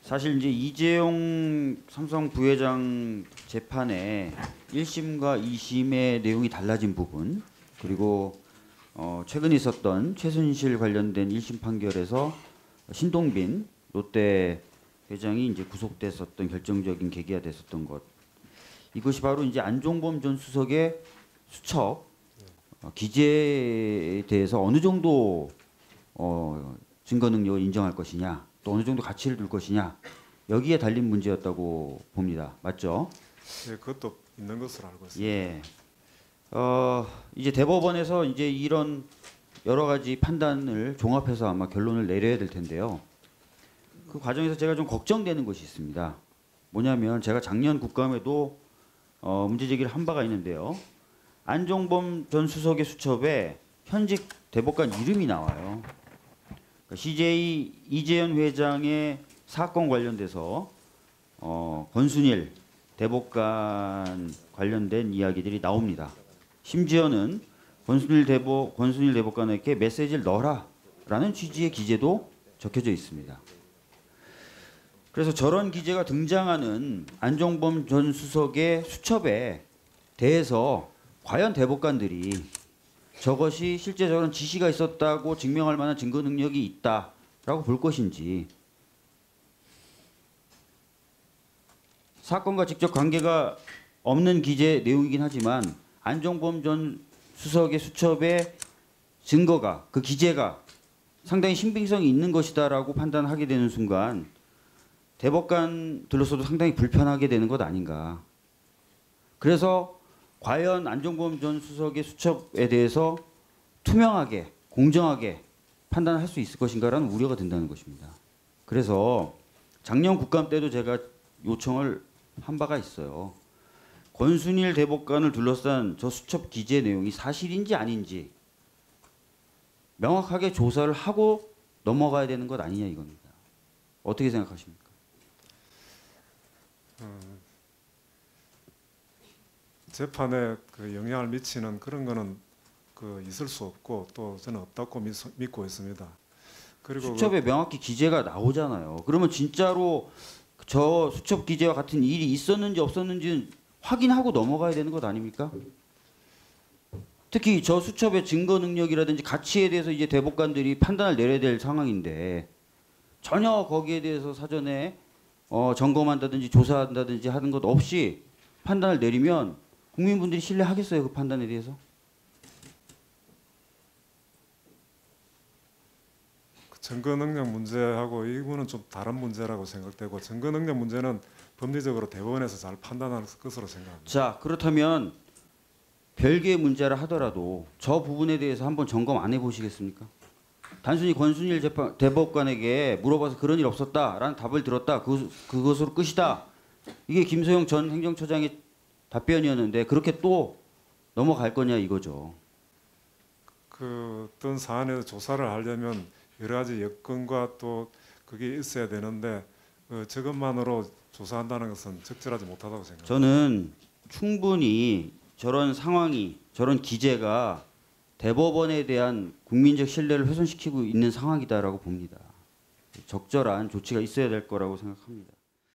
사실 이제 이재용 삼성 부회장 재판에 1심과 2심의 내용이 달라진 부분, 그리고 최근에 있었던 최순실 관련된 1심 판결에서 신동빈 롯데 회장이 이제 구속됐었던 결정적인 계기가 됐었던 것, 이것이 바로 이제 안종범 전 수석의 수첩 기재에 대해서 어느 정도 증거 능력을 인정할 것이냐, 또 어느 정도 가치를 둘 것이냐, 여기에 달린 문제였다고 봅니다. 맞죠? 예, 그것도 있는 것으로 알고 있습니다. 예. 이제 대법원에서 이제 이런 여러 가지 판단을 종합해서 아마 결론을 내려야 될 텐데요. 그 과정에서 제가 좀 걱정되는 것이 있습니다. 뭐냐면 제가 작년 국감에도 문제 제기를 한 바가 있는데요. 안종범 전 수석의 수첩에 현직 대법관 이름이 나와요. CJ 이재현 회장의 사건 관련돼서 권순일 대법관 관련된 이야기들이 나옵니다. 심지어는 권순일 대법관에게 메시지를 넣어라라는 취지의 기재도 적혀져 있습니다. 그래서 저런 기재가 등장하는 안종범 전 수석의 수첩에 대해서 과연 대법관들이 저것이 실제 저런 지시가 있었다고 증명할 만한 증거 능력이 있다라고 볼 것인지, 사건과 직접 관계가 없는 기재 내용이긴 하지만 안종범 전 수석의 수첩의 증거가, 그 기재가 상당히 신빙성이 있는 것이다라고 판단하게 되는 순간 대법관들로서도 상당히 불편하게 되는 것 아닌가. 그래서 과연 안종범 전 수석의 수첩에 대해서 투명하게, 공정하게 판단할 수 있을 것인가라는 우려가 든다는 것입니다. 그래서 작년 국감 때도 제가 요청을 한 바가 있어요. 권순일 대법관을 둘러싼 저 수첩 기재 내용이 사실인지 아닌지 명확하게 조사를 하고 넘어가야 되는 것 아니냐 이겁니다. 어떻게 생각하십니까? 재판에 그 영향을 미치는 그런 거는 있을 수 없고, 또 저는 없다고 믿고 있습니다. 그리고 수첩에 명확히 기재가 나오잖아요. 그러면 진짜로 저 수첩 기재와 같은 일이 있었는지 없었는지는 확인하고 넘어가야 되는 것 아닙니까? 특히 저 수첩의 증거 능력이라든지 가치에 대해서 이제 대법관들이 판단을 내려야 될 상황인데 전혀 거기에 대해서 사전에 점검한다든지 조사한다든지 하는 것 없이 판단을 내리면 국민분들이 신뢰하겠어요, 그 판단에 대해서? 증거 능력 문제하고 이거는 좀 다른 문제라고 생각되고, 증거 능력 문제는 법리적으로 대법원에서 잘 판단할 것으로 생각합니다. 자, 그렇다면 별개의 문제라 하더라도 저 부분에 대해서 한번 점검 안 해보시겠습니까? 단순히 권순일 대법관에게 물어봐서 그런 일 없었다라는 답을 들었다, 그것으로 끝이다. 이게 김소영 전 행정처장의 답변이었는데 그렇게 또 넘어갈 거냐 이거죠. 그 어떤 사안에서 조사를 하려면 여러 가지 여건과 또 그게 있어야 되는데 저것만으로 조사한다는 것은 적절하지 못하다고 생각합니다. 저는 충분히 저런 상황이, 저런 기재가 대법원에 대한 국민적 신뢰를 훼손시키고 있는 상황이다라고 봅니다. 적절한 조치가 있어야 될 거라고 생각합니다.